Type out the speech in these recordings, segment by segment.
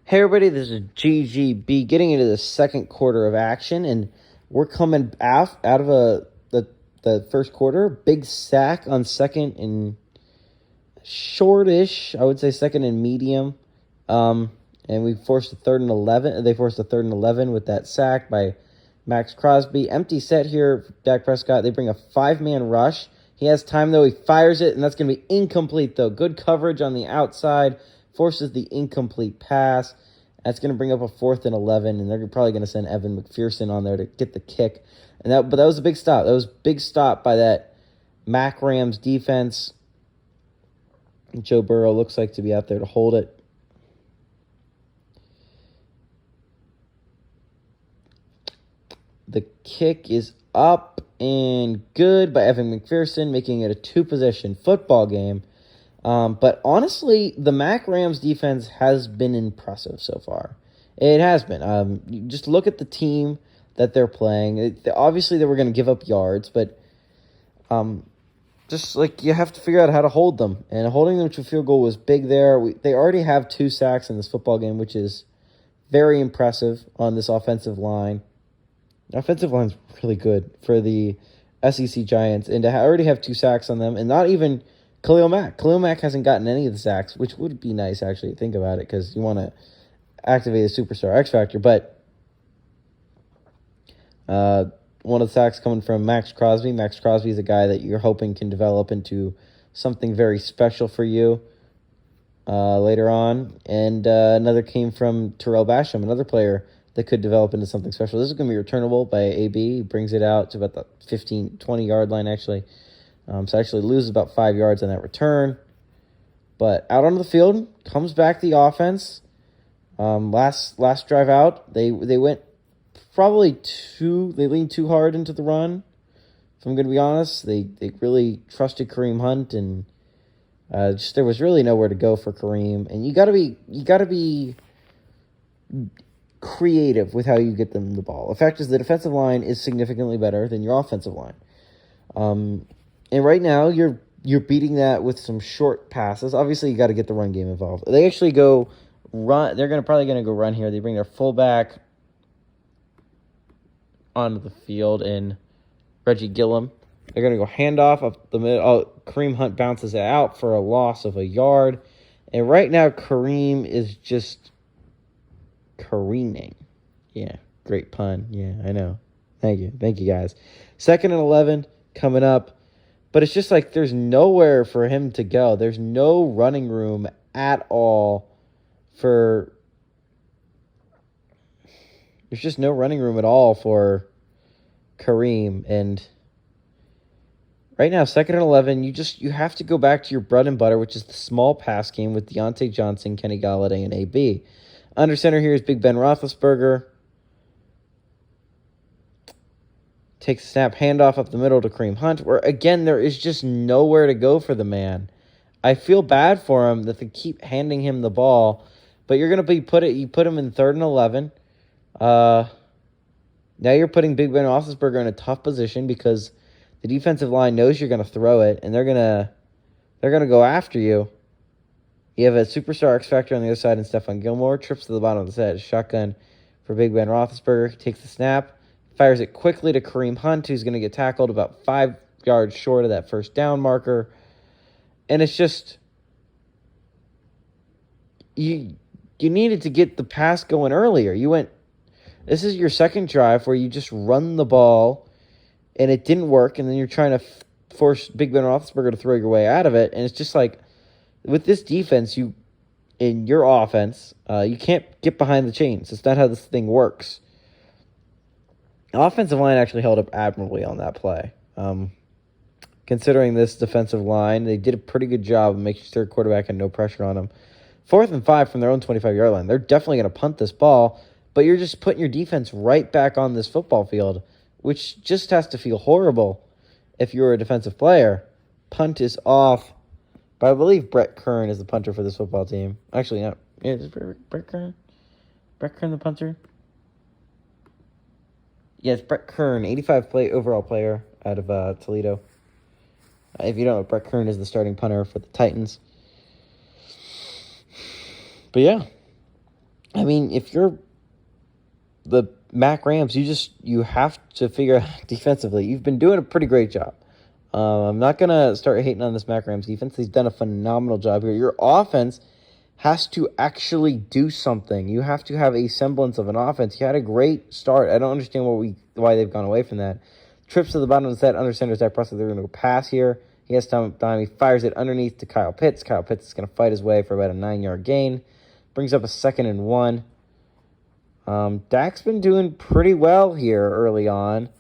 Hey everybody, this is GGB getting into the second quarter of action, and we're coming out of the first quarter. Big sack on second and shortish, I would say second and medium. And we forced a third and 11. They forced a third and 11 with that sack by Max Crosby. Empty set here for Dak Prescott. They bring a 5-man rush. He has time, though. He fires it, and that's going to be incomplete, though. Good coverage on the outside. Forces the incomplete pass. That's going to bring up a 4th and 11, and they're probably going to send Evan McPherson on there to get the kick. But that was a big stop. That was a big stop by that Mac Rams defense. Joe Burrow looks like to be out there to hold it. The kick is up and good by Evan McPherson, making it a 2-possession football game. But honestly, the Mac Rams defense has been impressive so far. It has been. You just look at the team that they're playing. Obviously, they were going to give up yards, but just like you have to figure out how to hold them. And holding them to a field goal was big there. They already have 2 sacks in this football game, which is very impressive on this offensive line. The offensive line's really good for the SEC Giants, and to already have 2 sacks on them, and not even Khalil Mack. Khalil Mack hasn't gotten any of the sacks, which would be nice, actually, to think about it, because you want to activate the superstar X Factor. But one of the sacks coming from Max Crosby. Max Crosby is a guy that you're hoping can develop into something very special for you later on. And another came from Terrell Basham, another player that could develop into something special. This is going to be returnable by AB. He brings it out to about the 15, 20-yard line, actually. So actually loses about 5 yards on that return. But out onto the field, comes back the offense. Last drive out, they went probably they leaned too hard into the run. If I'm going to be honest, they really trusted Kareem Hunt, and there was really nowhere to go for Kareem. And you got to be creative with how you get them the ball. The fact is, the defensive line is significantly better than your offensive line. And right now, you're beating that with some short passes. Obviously, you got to get the run game involved. They actually go run. They're probably going to go run here. They bring their fullback onto the field in Reggie Gillum. They're going to go handoff up the middle. Oh, Kareem Hunt bounces it out for a loss of a yard. And right now, Kareem is just careening. Yeah, great pun. Yeah, I know. Thank you, guys. 2nd and 11 coming up. But it's just like there's nowhere for him to go. There's no running room at all There's just no running room at all for Kareem. And right now, 2nd and 11, you have to go back to your bread and butter, which is the small pass game with Deontay Johnson, Kenny Golladay, and AB. Under center here is Big Ben Roethlisberger. Takes a snap, handoff up the middle to Kareem Hunt, where, again, there is just nowhere to go for the man. I feel bad for him that they keep handing him the ball, but you're going to you put him in 3rd and 11. Now you're putting Big Ben Roethlisberger in a tough position because the defensive line knows you're going to throw it, and they're going to go after you. You have a superstar X Factor on the other side, and Stephon Gilmore trips to the bottom of the set. Shotgun for Big Ben Roethlisberger. He takes the snap. Fires it quickly to Kareem Hunt, who's going to get tackled about 5 yards short of that first down marker. And it's just, you needed to get the pass going earlier. This is your second drive where you just run the ball, and it didn't work, and then you're trying to force Big Ben Roethlisberger to throw your way out of it. And it's just like, with this defense, in your offense, you can't get behind the chains. It's not how this thing works. The offensive line actually held up admirably on that play. Considering this defensive line, they did a pretty good job of making sure their quarterback had no pressure on them. 4th and 5 from their own 25-yard line. They're definitely going to punt this ball, but you're just putting your defense right back on this football field, which just has to feel horrible if you're a defensive player. Punt is off, but I believe Brett Kern is the punter for this football team. Actually, no. Is it Brett Kern? Brett Kern the punter? Yes, Brett Kern, 85 overall player out of Toledo. If you don't know, Brett Kern is the starting punter for the Titans. But yeah, I mean, if you're the Mac Rams, you have to figure out defensively. You've been doing a pretty great job. I'm not going to start hating on this Mac Rams defense. He's done a phenomenal job here. Your offense has to actually do something. You have to have a semblance of an offense. You had a great start. I don't understand why they've gone away from that. Trips to the bottom of the set, under center, Dak Prescott. They're going to go pass here. He has time. He fires it underneath to Kyle Pitts. Kyle Pitts is going to fight his way for about a 9-yard gain. Brings up a 2nd and 1. Dak's been doing pretty well here early on.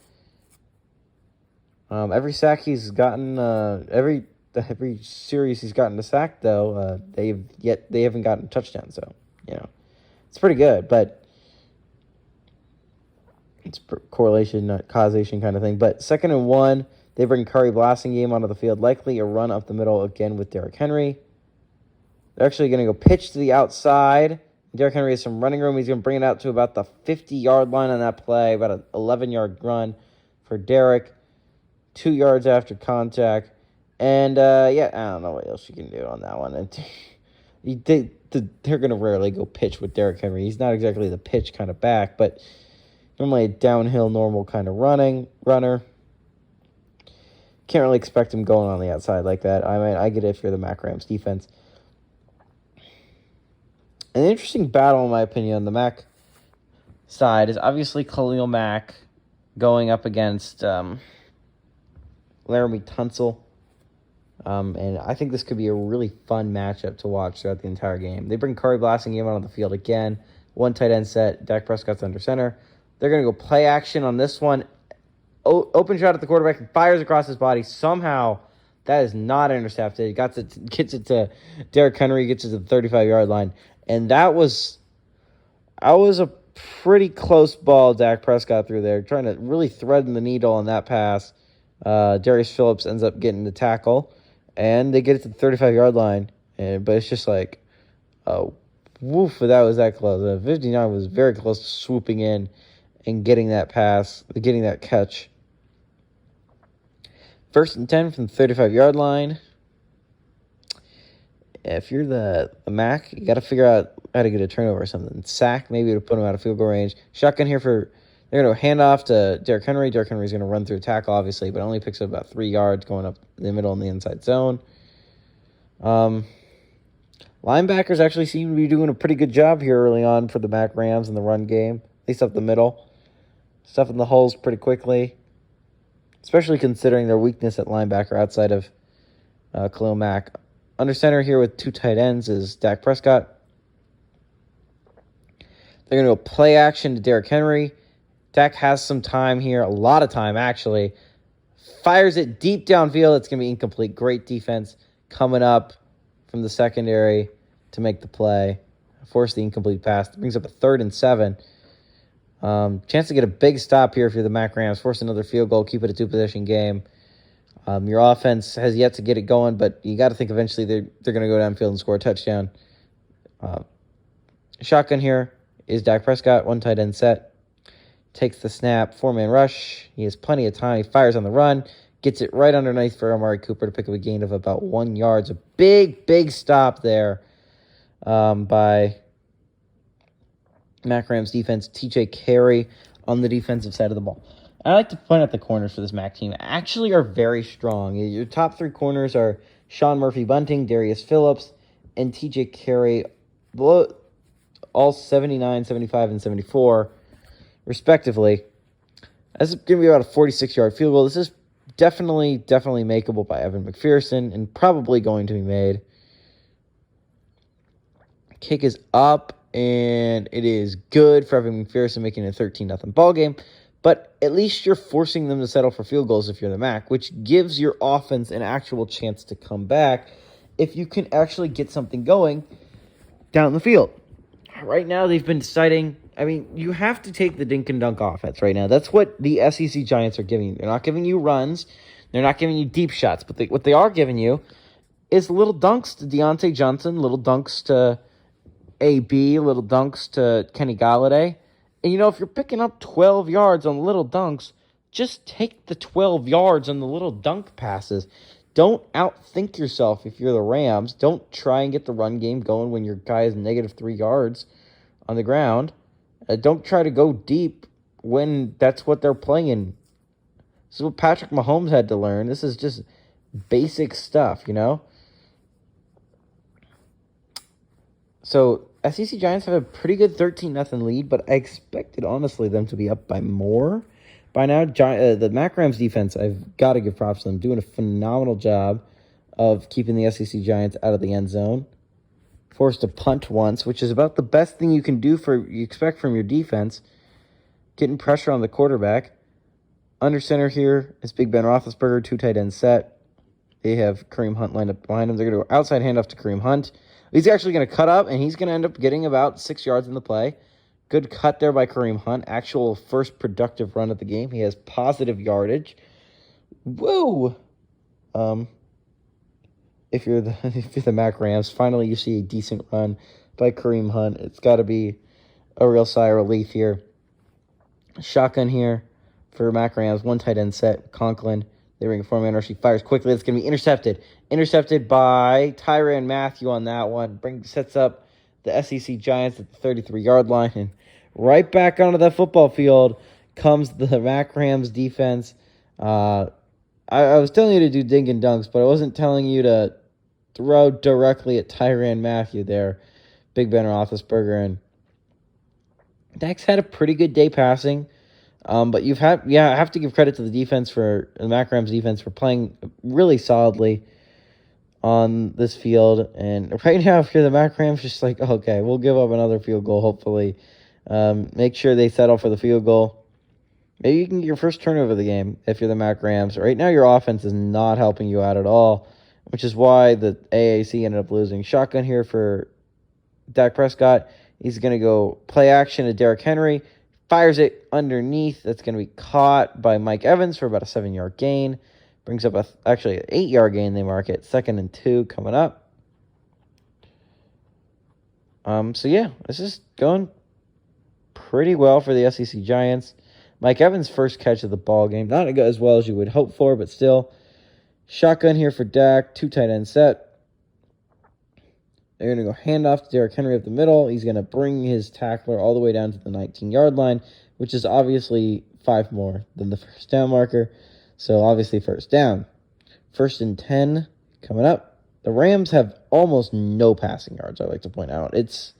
Every sack he's gotten, every series he's gotten a sack though, they haven't gotten a touchdown. So it's pretty good, but it's correlation, not causation kind of thing. But 2nd and 1, they bring Curry Blasingame onto the field, likely a run up the middle again with Derrick Henry. They're actually going to go pitch to the outside. Derrick Henry has some running room. He's going to bring it out to about the 50-yard line on that play, about an 11-yard run for Derrick. 2 yards after contact. And, I don't know what else you can do on that one. And they're going to rarely go pitch with Derrick Henry. He's not exactly the pitch kind of back, but normally a downhill, normal kind of runner. Can't really expect him going on the outside like that. I mean, I get it if you're the Mac Rams defense. An interesting battle, in my opinion, on the Mac side is obviously Khalil Mack going up against Laramie Tunsil. And I think this could be a really fun matchup to watch throughout the entire game. They bring Curry Blasingame on the field again. 1 tight end set. Dak Prescott's under center. They're going to go play action on this one. Open shot at the quarterback and fires across his body. Somehow, that is not intercepted. Gets it to Derrick Henry, gets it to the 35-yard line. And that was a pretty close ball Dak Prescott threw there, trying to really thread the needle on that pass. Darius Phillips ends up getting the tackle, and they get it to the 35-yard line. But it's just like, woof, that was that close. 59 was very close to swooping in and getting that pass, getting that catch. 1st and 10 from the 35-yard line. If you're the Mac, you got to figure out how to get a turnover or something. Sack, maybe to put him out of field goal range. Shotgun here they're going to hand off to Derrick Henry. Derrick Henry's going to run through a tackle, obviously, but only picks up about 3 yards going up the middle in the inside zone. Linebackers actually seem to be doing a pretty good job here early on for the Mac Rams in the run game, at least up the middle. Stuffing the holes pretty quickly, especially considering their weakness at linebacker outside of Khalil Mack. Under center here with 2 tight ends is Dak Prescott. They're going to go play action to Derrick Henry. Dak has some time here, a lot of time actually. Fires it deep downfield. It's going to be incomplete. Great defense coming up from the secondary to make the play. Force the incomplete pass. It brings up a 3rd and 7. Chance to get a big stop here if you're the Mac Rams. Force another field goal. Keep it a 2-possession game. Your offense has yet to get it going, but you got to think eventually they're going to go downfield and score a touchdown. Shotgun here is Dak Prescott, 1 tight end set. Takes the snap, 4-man rush. He has plenty of time. He fires on the run. Gets it right underneath for Amari Cooper to pick up a gain of about 1 yard. It's a big, big stop there by Mac Rams defense. TJ Carey on the defensive side of the ball. I like to point out the corners for this Mac team actually are very strong. Your top 3 corners are Sean Murphy-Bunting, Darius Phillips, and TJ Carey, all 79, 75, and 74, respectively. That's going to be about a 46-yard field goal. This is definitely makeable by Evan McPherson and probably going to be made. Kick is up, and it is good for Evan McPherson, making it a 13-0 ball game. But at least you're forcing them to settle for field goals if you're the Mac, which gives your offense an actual chance to come back if you can actually get something going down the field. Right now, they've been deciding, you have to take the dink and dunk offense right now. That's what the SEC Giants are giving you. They're not giving you runs. They're not giving you deep shots. But what they are giving you is little dunks to Deontay Johnson, little dunks to AB, little dunks to Kenny Galladay. And, if you're picking up 12 yards on little dunks, just take the 12 yards on the little dunk passes. Don't outthink yourself if you're the Rams. Don't try and get the run game going when your guy is -3 yards on the ground. Don't try to go deep when that's what they're playing. This is what Patrick Mahomes had to learn. This is just basic stuff, you know? So, SEC Giants have a pretty good 13-0 lead, but I expected, honestly, them to be up by more. By now, the Mac Rams defense, I've got to give props to them, doing a phenomenal job of keeping the SEC Giants out of the end zone. Forced to punt once, which is about the best thing you expect from your defense. Getting pressure on the quarterback. Under center here is Big Ben Roethlisberger, 2 tight end set. They have Kareem Hunt lined up behind him. They're going to go outside handoff to Kareem Hunt. He's actually going to cut up, and he's going to end up getting about 6 yards in the play. Good cut there by Kareem Hunt. Actual first productive run of the game. He has positive yardage. Woo! If you're the Mac Rams, finally you see a decent run by Kareem Hunt. It's got to be a real sigh of relief here. Shotgun here for Mac Rams. 1 tight end set. Conklin. They bring a 4-man rush. He fires quickly. It's going to be intercepted. Intercepted by Tyrann Mathieu on that one. Sets up the SEC Giants at the 33-yard line. And right back onto that football field comes the Mac Rams defense. I was telling you to do dink and dunks, but I wasn't telling you to throw directly at Tyrann Mathieu there. Big Ben Roethlisberger. And Dak's had a pretty good day passing. But I have to give credit to the Mac Rams defense for playing really solidly on this field. And right now, if you're the Mac Rams, just like, okay, we'll give up another field goal, hopefully. Make sure they settle for the field goal. Maybe you can get your first turnover of the game if you're the Mac Rams. Right now, your offense is not helping you out at all, which is why the AAC ended up losing. Shotgun here for Dak Prescott. He's going to go play action to Derrick Henry. Fires it underneath. That's going to be caught by Mike Evans for about a 7-yard gain. Brings up actually an 8-yard gain. They mark it. 2nd and 2 coming up. This is going pretty well for the SEC Giants. Mike Evans' first catch of the ball game. Not as well as you would hope for, but still. Shotgun here for Dak. 2 tight end set. They're going to go handoff to Derrick Henry up the middle. He's going to bring his tackler all the way down to the 19-yard line, which is obviously 5 more than the first down marker. So, obviously, first down. 1st and 10 coming up. The Rams have almost no passing yards, I like to point out. It's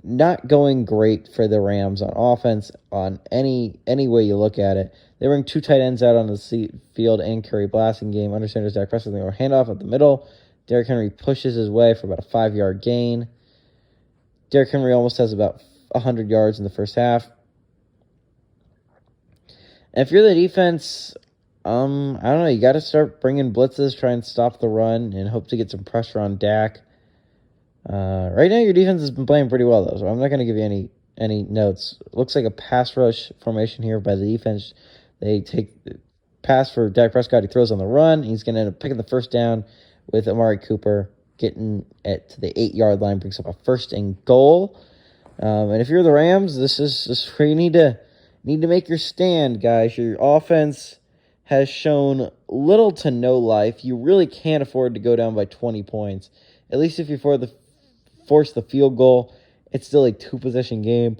not going great for the Rams on offense on any way you look at it. They bring 2 tight ends out on the field and Kerry Blasingame. Under center is Dak Prescott. They go handoff up the middle. Derrick Henry pushes his way for about a 5-yard gain. Derrick Henry almost has about 100 yards in the first half. And if you're the defense, I don't know, you got to start bringing blitzes, try and stop the run, and hope to get some pressure on Dak. Right now, your defense has been playing pretty well, though, so I'm not going to give you any notes. It looks like a pass rush formation here by the defense. They take the pass for Dak Prescott. He throws on the run. He's going to end up picking the first down with Amari Cooper getting it to the 8-yard line, brings up a 1st and goal. And if you're the Rams, this is where you need to make your stand, guys. Your offense has shown little to no life. You really can't afford to go down by 20 points. At least if you force the field goal, it's still a 2-possession game.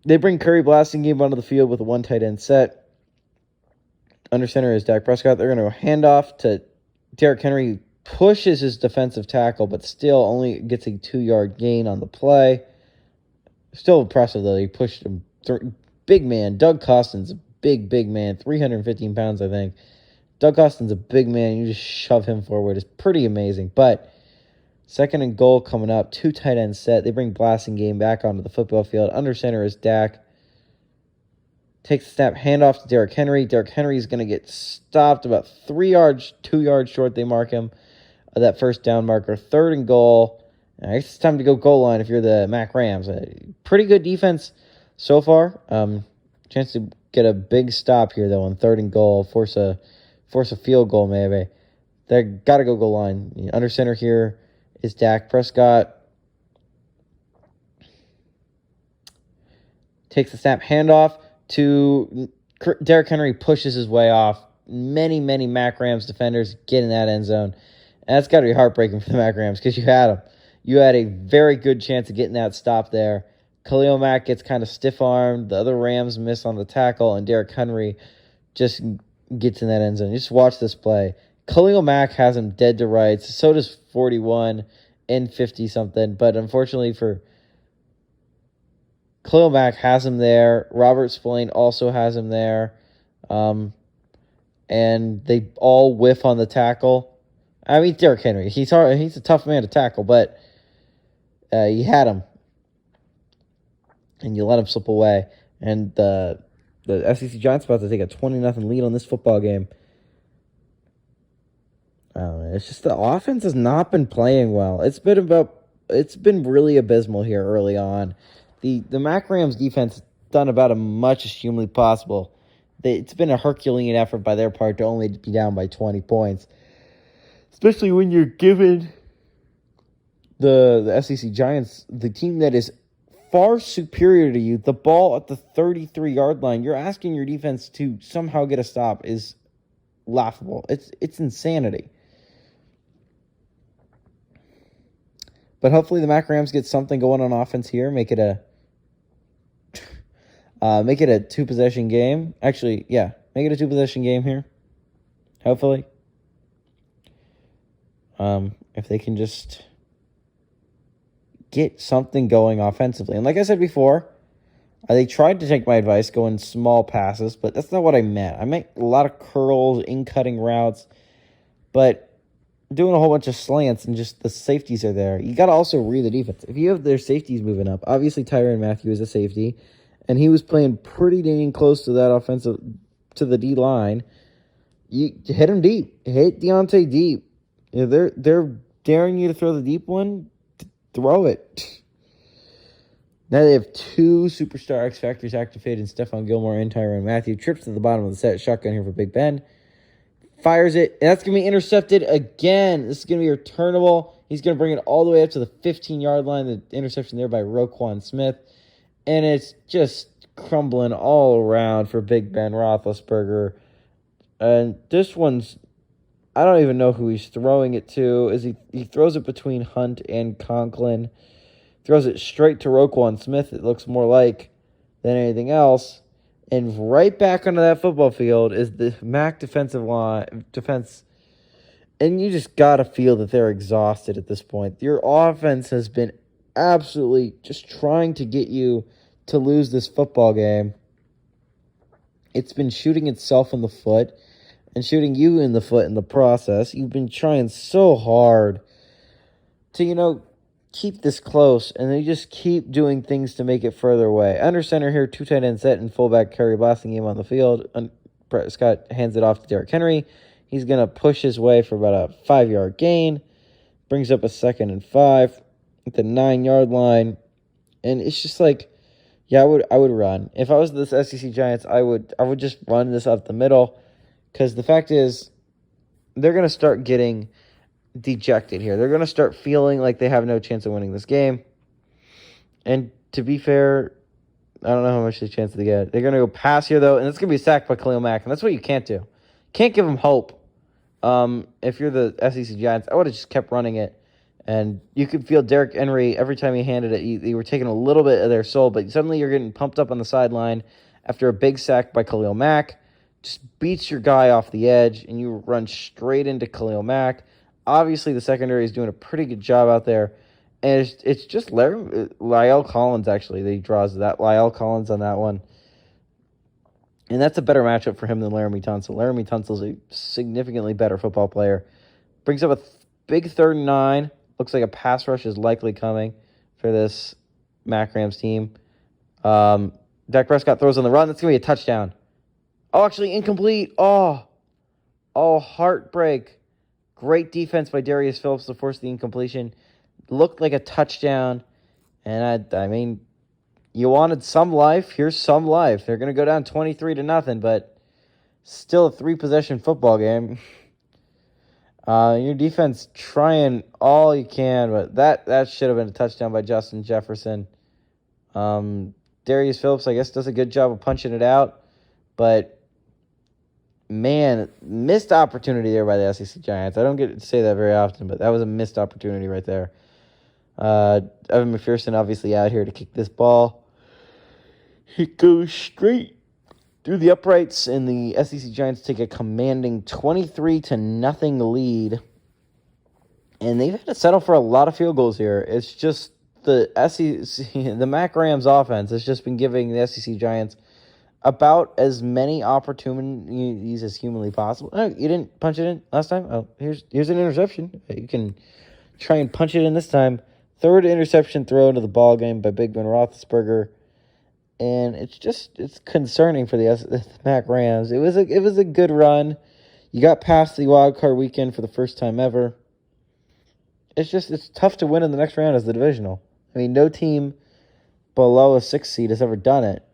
They bring Kerry Blasingame onto the field with a 1 tight end set. Under center is Dak Prescott. They're going to hand off to Derrick Henry. Pushes his defensive tackle, but still only gets a 2-yard gain on the play. Still impressive, though. He pushed him. Big man. Doug Costin's a big man. 315 pounds, I think. Doug Costin's a big man. You just shove him forward. It's pretty amazing. But 2nd and goal coming up. 2 tight end set. They bring Blasingame back onto the football field. Under center is Dak. Takes the snap, handoff to Derrick Henry. Derrick Henry is going to get stopped about 2 yards short. They mark him. That first down marker. 3rd and goal. I guess it's time to go goal line if you're the Mac Rams. Pretty good defense so far. Chance to get a big stop here, though, on 3rd and goal. Force a field goal, maybe. They got to go goal line. Under center here is Dak Prescott. Takes the snap, handoff to Derrick Henry, pushes his way off. Many Mac Rams defenders get in that end zone. And that's got to be heartbreaking for the Mac Rams because you had them. You had a very good chance of getting that stop there. Khalil Mack gets kind of stiff-armed. The other Rams miss on the tackle, and Derrick Henry just gets in that end zone. Just watch this play. Khalil Mack has him dead to rights. So does 41 and 50-something. But unfortunately for Khalil Mack has him there. Robert Spillane also has him there. And they all whiff on the tackle. I mean, Derrick Henry, he's a tough man to tackle, but you had him. And you let him slip away. And the SEC Giants about to take a 20-0 lead on this football game. It's just the offense has not been playing well. It's been really abysmal here early on. The Mac Rams defense has done about as much as humanly possible. It's been a Herculean effort by their part to only be down by 20 points. Especially when you're given the SEC Giants, the team that is far superior to you, the ball at the 33-yard line. You're asking your defense to somehow get a stop is laughable. It's insanity. But hopefully the Mac Rams get something going on offense here. Make it a 2-possession game. Actually, yeah, make it a 2-possession game here. Hopefully. If they can just get something going offensively. And like I said before, they tried to take my advice, go in small passes, but that's not what I meant. I meant a lot of curls, in-cutting routes, but doing a whole bunch of slants and just the safeties are there. You got to also read the defense. If you have their safeties moving up, obviously Tyrann Mathieu is a safety, and he was playing pretty dang close to that offensive, to the D-line. You hit him deep. Hit Deontay deep. You know, they're daring you to throw the deep one. Throw it. Now they have two superstar X Factors activated in Stephon Gilmore and Tyrann Mathieu. Trips to the bottom of the set. Shotgun here for Big Ben. Fires it. And that's going to be intercepted again. This is going to be returnable. He's going to bring it all the way up to the 15-yard line. The interception there by Roquan Smith. And it's just crumbling all around for Big Ben Roethlisberger. And this one's, I don't even know who he's throwing it to. He throws it between Hunt and Conklin. Throws it straight to Roquan Smith, it looks more like, than anything else. And right back onto that football field is the MAC defense. And you just got to feel that they're exhausted at this point. Your offense has been absolutely just trying to get you to lose this football game. It's been shooting itself in the foot and shooting you in the foot in the process. You've been trying so hard to, keep this close, and they just keep doing things to make it further away. Under center here, 2 tight end set and fullback Kerry Blasingame on the field. Prescott hands it off to Derrick Henry. He's going to push his way for about a 5-yard gain. Brings up a 2nd and 5 at the 9-yard line. And it's just like, yeah, I would run. If I was this SEC Giants, I would just run this up the middle. Because the fact is, they're going to start getting dejected here. They're going to start feeling like they have no chance of winning this game. And to be fair, I don't know how much the chance they get. They're going to go pass here, though, and it's going to be sacked by Khalil Mack, and that's what you can't do. Can't give them hope. If you're the SEC Giants, I would have just kept running it. And you could feel Derrick Henry, every time he handed it, you were taking a little bit of their soul, but suddenly you're getting pumped up on the sideline after a big sack by Khalil Mack. Just beats your guy off the edge, and you run straight into Khalil Mack. Obviously, the secondary is doing a pretty good job out there. And it's just Lyle Collins, actually, that he draws that. Lyle Collins on that one. And that's a better matchup for him than Laramie Tunsil. Laramie Tunsil's a significantly better football player. Brings up a big 3rd and 9. Looks like a pass rush is likely coming for this Mac Rams team. Dak Prescott throws on the run. That's going to be a touchdown. Oh, actually, incomplete. Oh, heartbreak. Great defense by Darius Phillips to force the incompletion. Looked like a touchdown. And I mean, you wanted some life. Here's some life. They're going to go down 23-0, but still a 3-possession football game. Your defense trying all you can, but that should have been a touchdown by Justin Jefferson. Darius Phillips, I guess, does a good job of punching it out, but man, missed opportunity there by the SEC Giants. I don't get to say that very often, but that was a missed opportunity right there. Evan McPherson obviously out here to kick this ball. It goes straight through the uprights, and the SEC Giants take a commanding 23-0 lead. And they've had to settle for a lot of field goals here. It's just the SEC, the Mac Rams offense has just been giving the SEC Giants about as many opportunities as humanly possible. Oh, you didn't punch it in last time? Oh, here's an interception. You can try and punch it in this time. Third interception throw into the ball game by Big Ben Roethlisberger. And it's concerning for the Mac Rams. It was a good run. You got past the wild card weekend for the first time ever. It's tough to win in the next round as the divisional. I mean, no team below a 6 seed has ever done it,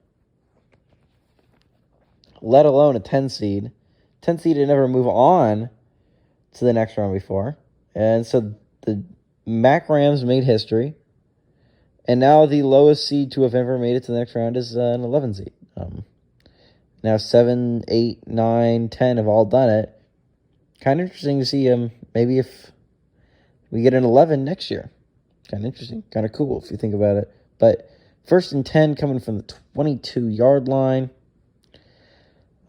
let alone a 10 seed. 10 seed had never move on to the next round before. And so the Mac Rams made history. And now the lowest seed to have ever made it to the next round is an 11 seed. Now 7, 8, 9, 10 have all done it. Kind of interesting to see maybe if we get an 11 next year. Kind of interesting. Kind of cool if you think about it. But 1st and 10 coming from the 22-yard line.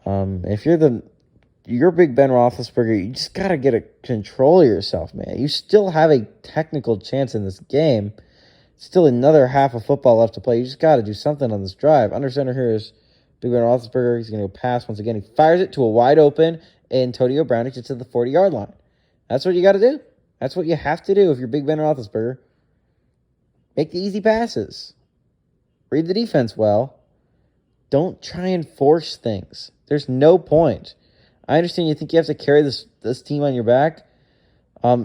If you're Big Ben Roethlisberger, you just got to get a control of yourself, man. You still have a technical chance in this game. Still another half of football left to play. You just got to do something on this drive. Under center here is Big Ben Roethlisberger. He's going to go pass once again. He fires it to a wide open Antonio Brown. He gets to the 40-yard line. That's what you got to do. That's what you have to do if you're Big Ben Roethlisberger. Make the easy passes. Read the defense well. Don't try and force things. There's no point. I understand you think you have to carry this team on your back.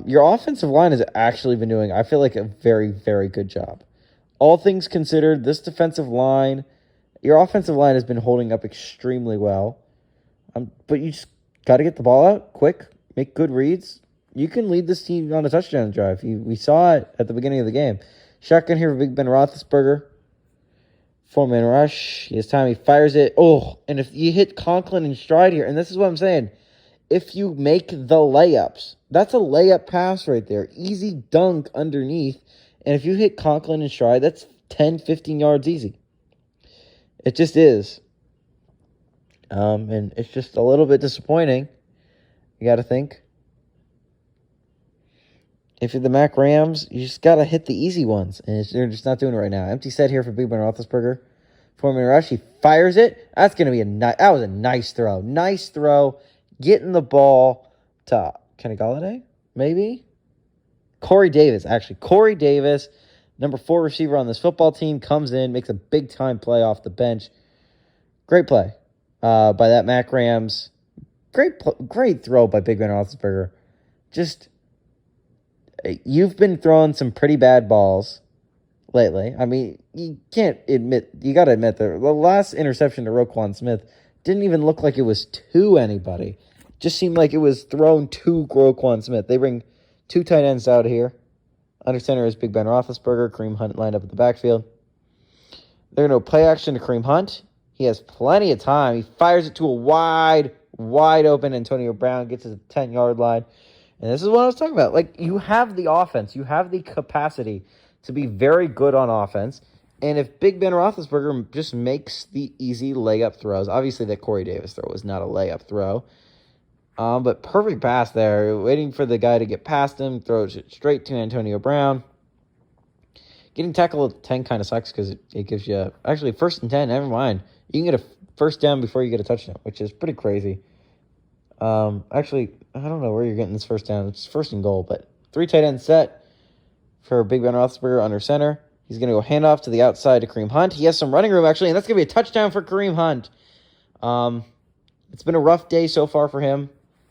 Your offensive line has actually been doing, I feel like, a very, very good job. All things considered, this defensive line, your offensive line has been holding up extremely well. But you just got to get the ball out quick, make good reads. You can lead this team on a touchdown drive. We saw it at the beginning of the game. Shotgun here for Big Ben Roethlisberger. 4-man rush. He has time. He fires it. Oh, and if you hit Conklin in stride here, and this is what I'm saying, if you make the layups, that's a layup pass right there. Easy dunk underneath. And if you hit Conklin in stride, that's 10, 15 yards easy. It just is. And it's just a little bit disappointing. You got to think. If you're the Mac Rams, you just got to hit the easy ones. And they're just not doing it right now. Empty set here for Big Ben Roethlisberger. 4-man rush. He fires it. That's going to be that was a nice throw. Nice throw. Getting the ball to Kenny Golladay, maybe? Corey Davis, actually. Corey Davis, number 4 receiver on this football team, comes in, makes a big-time play off the bench. Great play by that Mac Rams. Great throw by Big Ben Roethlisberger. Just, you've been throwing some pretty bad balls lately. I mean, you got to admit the last interception to Roquan Smith didn't even look like it was to anybody. Just seemed like it was thrown to Roquan Smith. They bring 2 tight ends out here. Under center is Big Ben Roethlisberger. Kareem Hunt lined up at the backfield. They're going to play action to Kareem Hunt. He has plenty of time. He fires it to a wide open Antonio Brown. Gets to the 10-yard line. And this is what I was talking about. Like, you have the offense. You have the capacity to be very good on offense. And if Big Ben Roethlisberger just makes the easy layup throws, obviously that Corey Davis throw was not a layup throw, but perfect pass there, waiting for the guy to get past him, throws it straight to Antonio Brown. Getting tackled at 10 kind of sucks because it gives you, actually 1st and 10, never mind. You can get a first down before you get a touchdown, which is pretty crazy. Actually, I don't know where you're getting this first down. It's 1st and goal, but 3 tight end set for Big Ben Roethlisberger under center. He's going to go handoff to the outside to Kareem Hunt. He has some running room, actually, and that's going to be a touchdown for Kareem Hunt. It's been a rough day so far for him,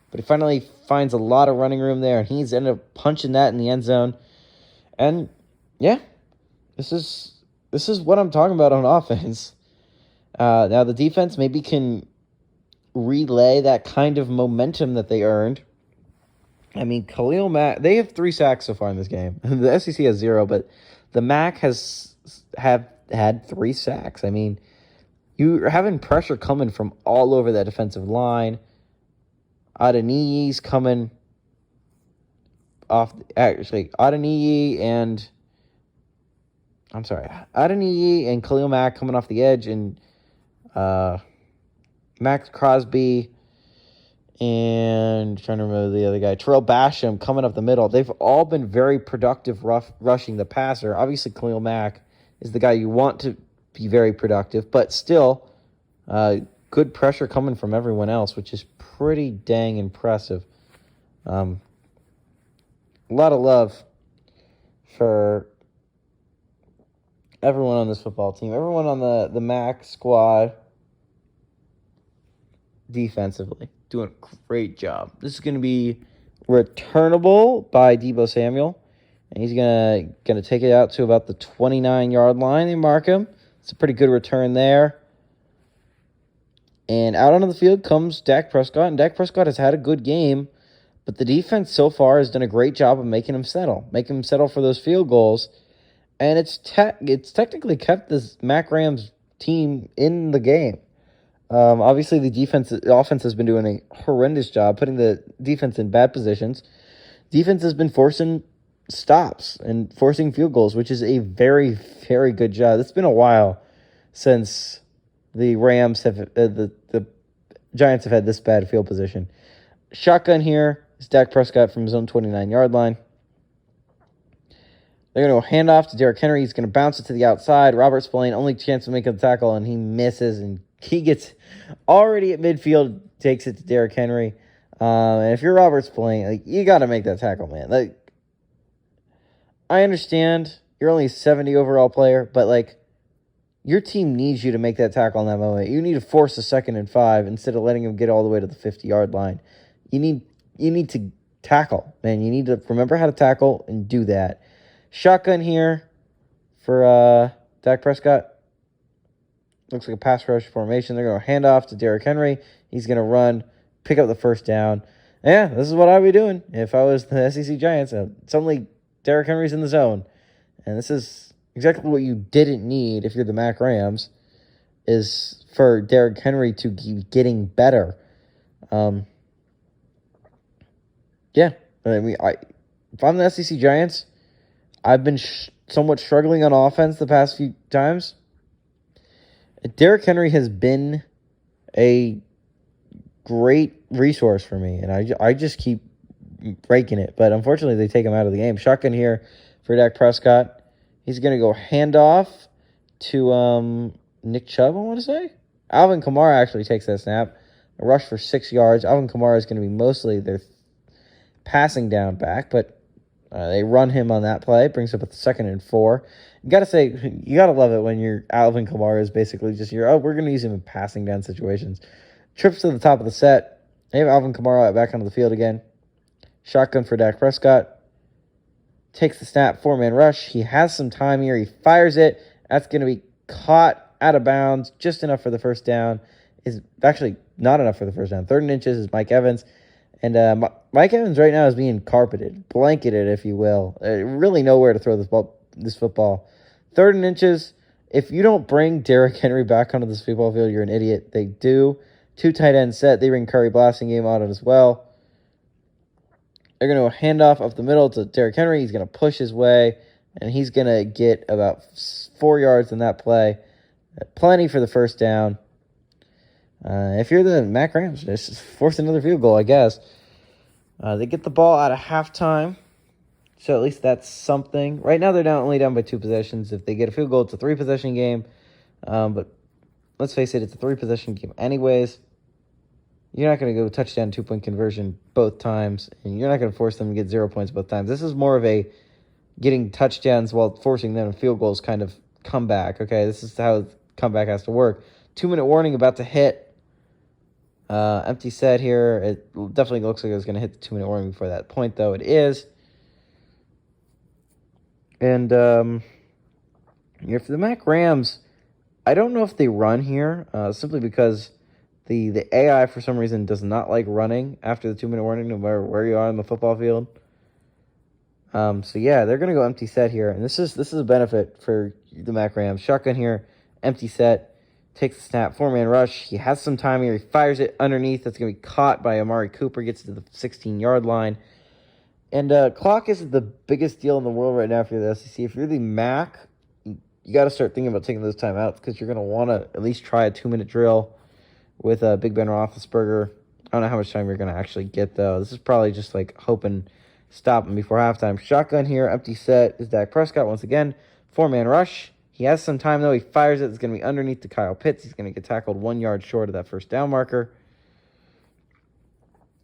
but he finally finds a lot of running room there, and he's ended up punching that in the end zone. And, yeah, this is what I'm talking about on offense. Now, the defense maybe can relay that kind of momentum that they earned. I mean, Khalil Mack, they have 3 sacks so far in this game. The SEC has 0, but the Mac have had 3 sacks. I mean, you're having pressure coming from all over that defensive line. Adeniyi's coming off. Actually, Adeniyi and I'm sorry, Adeniyi and Khalil Mack coming off the edge, and Max Crosby and trying to remember the other guy, Terrell Basham coming up the middle. They've all been very productive rushing the passer. Obviously, Khalil Mack is the guy you want to be very productive, but still good pressure coming from everyone else, which is pretty dang impressive. A lot of love for everyone on this football team, everyone on the Mac squad defensively. Doing a great job. This is going to be returnable by Deebo Samuel. And he's gonna take it out to about the 29-yard line. They mark him. It's a pretty good return there. And out onto the field comes Dak Prescott. And Dak Prescott has had a good game. But the defense so far has done a great job of making him settle for those field goals. And it's technically kept this Mac Rams team in the game. Obviously, the offense has been doing a horrendous job putting the defense in bad positions. Defense has been forcing stops and forcing field goals, which is a very, very good job. It's been a while since the Rams have the Giants have had this bad field position. Shotgun here is Dak Prescott from his own 29-yard line. They're going to hand off to Derrick Henry. He's going to bounce it to the outside. Robert Spillane, only chance to make a tackle, and he misses, and he gets already at midfield, takes it to Derrick Henry. And if you're Robert Spillane, you got to make that tackle, man. I understand you're only a 70 overall player, but your team needs you to make that tackle in that moment. You need to force a 2nd and 5 instead of letting him get all the way to the 50-yard line. You need to tackle, man. You need to remember how to tackle and do that. Shotgun here for Dak Prescott. Looks like a pass rush formation. They're going to hand off to Derrick Henry. He's going to run, pick up the first down. Yeah, this is what I'd be doing if I was the SEC Giants. Suddenly, Derrick Henry's in the zone. And this is exactly what you didn't need if you're the Mac Rams, is for Derrick Henry to keep getting better. Yeah, if I'm the SEC Giants, I've been somewhat struggling on offense the past few times. Derrick Henry has been a great resource for me, and I just keep breaking it. But unfortunately, they take him out of the game. Shotgun here for Dak Prescott. He's going to go handoff to Nick Chubb, I want to say. Alvin Kamara actually takes that snap. A rush for 6 yards. Alvin Kamara is going to be mostly their passing down back, but they run him on that play. Brings up a 2nd and 4. You got to love it when your Alvin Kamara is basically just we're going to use him in passing down situations. Trips to the top of the set. They have Alvin Kamara back onto the field again. Shotgun for Dak Prescott. Takes the snap, 4-man rush. He has some time here. He fires it. That's going to be caught out of bounds. Just enough for the first down. Is actually not enough for the first down. 3rd and inches is Mike Evans. And Mike Evans right now is being carpeted, blanketed, if you will. Really nowhere to throw this football. 3rd and inches. If you don't bring Derrick Henry back onto this football field, you're an idiot. They do. 2 tight end set. They bring Curry Blasingame on it as well. They're going to hand off up the middle to Derrick Henry. He's going to push his way, and he's going to get about 4 yards in that play. Plenty for the first down. If you're the Mac Rams, just force another field goal, I guess. They get the ball out of halftime, so at least that's something. Right now, they're only down by 2 possessions. If they get a field goal, it's a 3-possession game. But let's face it, it's a 3-possession game anyways. You're not going to go touchdown, 2-point conversion both times, and you're not going to force them to get 0 points both times. This is more of a getting touchdowns while forcing them field goals kind of comeback, okay? This is how comeback has to work. 2-minute warning about to hit. Empty set here. It definitely looks like it was going to hit the 2-minute warning before that point, though. It is. And if the Mac Rams, I don't know if they run here, simply because the AI, for some reason, does not like running after the 2-minute warning, no matter where you are on the football field. So, yeah, they're going to go empty set here. And this is a benefit for the Mac Rams. Shotgun here, empty set. Takes the snap, 4-man rush. He has some time here. He fires it underneath. That's going to be caught by Amari Cooper. Gets to the 16-yard line. And clock isn't the biggest deal in the world right now for the SEC. If you're the Mac, you got to start thinking about taking those timeouts because you're going to want to at least try a 2-minute drill with Big Ben Roethlisberger. I don't know how much time you're going to actually get, though. This is probably just like hoping stopping before halftime. Shotgun here, empty set is Dak Prescott once again. 4-man rush. He has some time, though. He fires it. It's going to be underneath to Kyle Pitts. He's going to get tackled 1 yard short of that first down marker.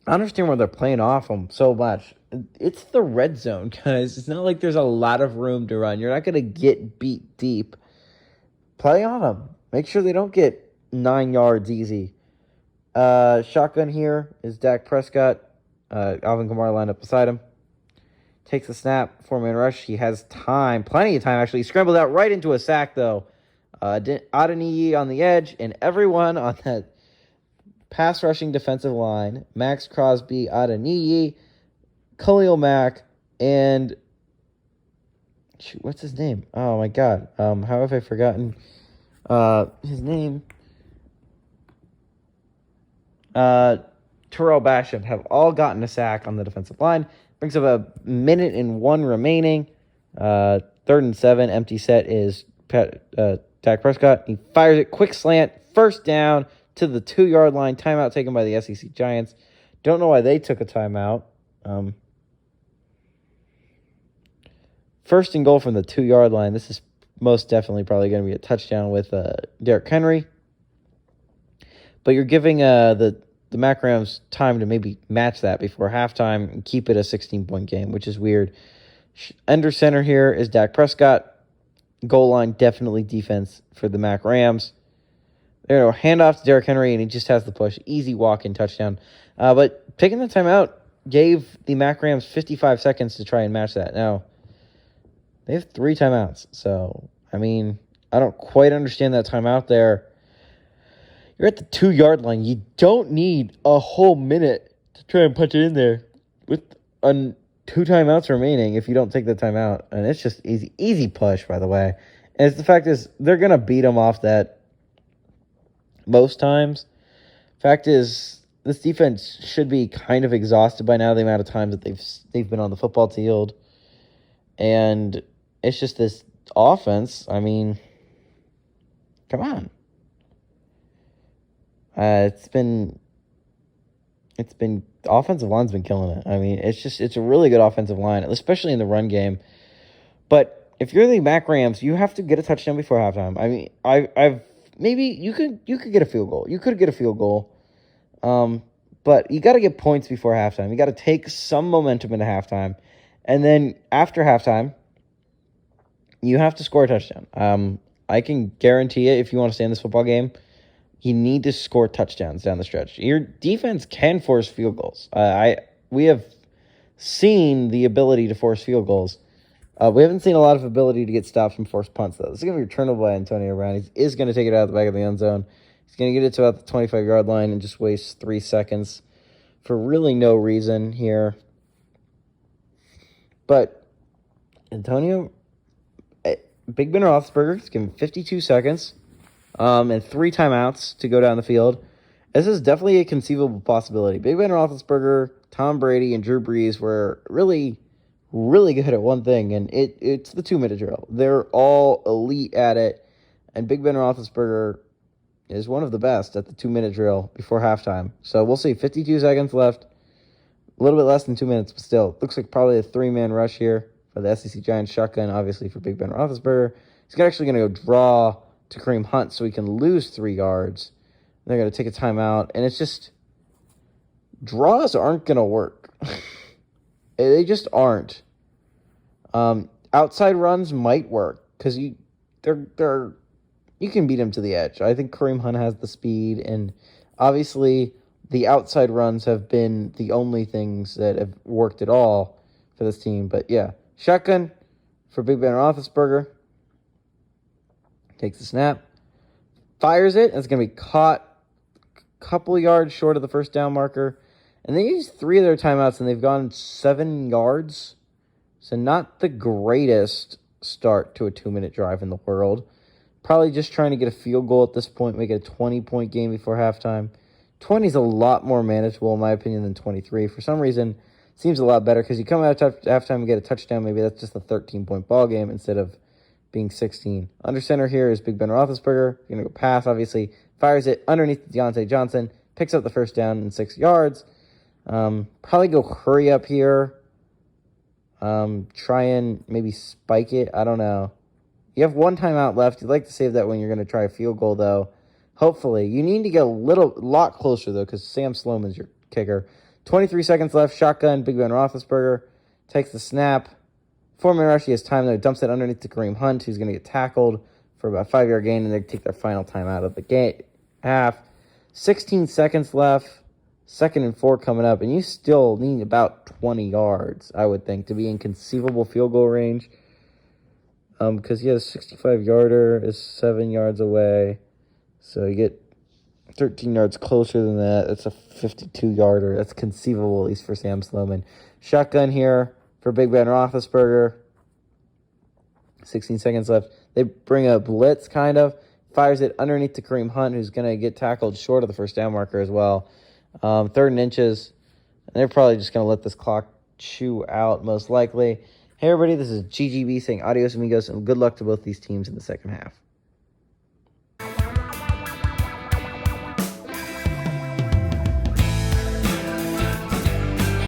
I understand why they're playing off him so much. It's the red zone, guys. It's not like there's a lot of room to run. You're not going to get beat deep. Play on them. Make sure they don't get 9 yards easy. Shotgun here is Dak Prescott. Alvin Kamara lined up beside him. Takes the snap. 4-man rush. He has time. Plenty of time, actually. He scrambled out right into a sack, though. Adeniyi on the edge, and everyone on that pass rushing defensive line, Max Crosby, Adeniyi, Khalil Mack, and what's his name? Oh my God. How have I forgotten his name? Terrell Basham have all gotten a sack on the defensive line. Brings up a 1:01 remaining. 3rd and 7, empty set is Dak Prescott. He fires it, quick slant, first down to the 2-yard line. Timeout taken by the SEC Giants. Don't know why they took a timeout. First and goal from the 2-yard line. This is most definitely probably going to be a touchdown with Derrick Henry. But you're giving the Mac Rams time to maybe match that before halftime and keep it a 16-point game, which is weird. Under center here is Dak Prescott. Goal line, definitely defense for the Mac Rams. There you go. Handoff to Derrick Henry, and he just has the push. Easy walk-in touchdown. But taking the timeout gave the Mac Rams 55 seconds to try and match that. Now, they have 3 timeouts. So, I mean, I don't quite understand that timeout there. You're at the 2-yard line. You don't need a whole minute to try and punch it in there with 2 timeouts remaining if you don't take the timeout. And it's just easy push, by the way. And the fact is, they're going to beat them off that most times. Fact is, this defense should be kind of exhausted by now, the amount of times that they've been on the football field. And it's just this offense. I mean, come on. It's been the offensive line's been killing it. I mean, it's a really good offensive line, especially in the run game. But if you're the Mac Rams, you have to get a touchdown before halftime. I mean, I've maybe you could get a field goal. You could get a field goal. But you got to get points before halftime. You got to take some momentum into halftime. And then after halftime, you have to score a touchdown. I can guarantee it, if you want to stay in this football game, you need to score touchdowns down the stretch. Your defense can force field goals. We have seen the ability to force field goals. We haven't seen a lot of ability to get stops from forced punts, though. This is going to be returned by Antonio Brown. He is going to take it out of the back of the end zone. He's going to get it to about the 25-yard line and just waste 3 seconds for really no reason here. But Big Ben Roethlisberger is given 52 seconds and 3 timeouts to go down the field. This is definitely a conceivable possibility. Big Ben Roethlisberger, Tom Brady, and Drew Brees were really, really good at one thing, and it's the 2-minute drill. They're all elite at it, and Big Ben Roethlisberger is one of the best at the 2-minute drill before halftime. So we'll see. 52 seconds left. A little bit less than 2 minutes, but still. Looks like probably a 3-man rush here for the SEC Giants. Shotgun, obviously, for Big Ben Roethlisberger. He's actually going to go draw to Kareem Hunt so he can lose 3 yards. They're going to take a timeout, and it's just draws aren't going to work. They just aren't. Outside runs might work because you can beat him to the edge. I think Kareem Hunt has the speed, and obviously the outside runs have been the only things that have worked at all for this team. But yeah, shotgun for Big Ben Roethlisberger. Takes the snap, fires it, and it's going to be caught a couple yards short of the first down marker. And they used 3 of their timeouts, and they've gone 7 yards. So not the greatest start to a 2-minute drive in the world. Probably just trying to get a field goal at this point, make it a 20-point game before halftime. 20 is a lot more manageable, in my opinion, than 23. For some reason, seems a lot better because you come out at halftime and get a touchdown. Maybe that's just a 13-point ball game instead of being 16. Under center here is Big Ben Roethlisberger. Going to go pass, obviously. Fires it underneath Deontay Johnson. Picks up the first down in 6 yards. Probably go hurry up here. Try and maybe spike it. I don't know. You have 1 timeout left. You'd like to save that when you're going to try a field goal, though. Hopefully. You need to get a lot closer, though, because Sam Sloman's your kicker. 23 seconds left. Shotgun. Big Ben Roethlisberger takes the snap. 4-man rush. He has time, though. Dumps it underneath to Kareem Hunt, who's going to get tackled for about a 5-yard gain, and they take their final timeout of the half. 16 seconds left. 2nd and 4 coming up, and you still need about 20 yards, I would think, to be in conceivable field goal range. Because he has a 65-yarder, is 7 yards away. So you get 13 yards closer than that. That's a 52-yarder. That's conceivable, at least for Sam Sloman. Shotgun here for Big Ben Roethlisberger. 16 seconds left. They bring a blitz, kind of. Fires it underneath to Kareem Hunt, who's going to get tackled short of the first down marker as well. 3rd and inches. And they're probably just going to let this clock chew out, most likely. Hey, everybody, this is GGB saying adios, amigos, and good luck to both these teams in the second half.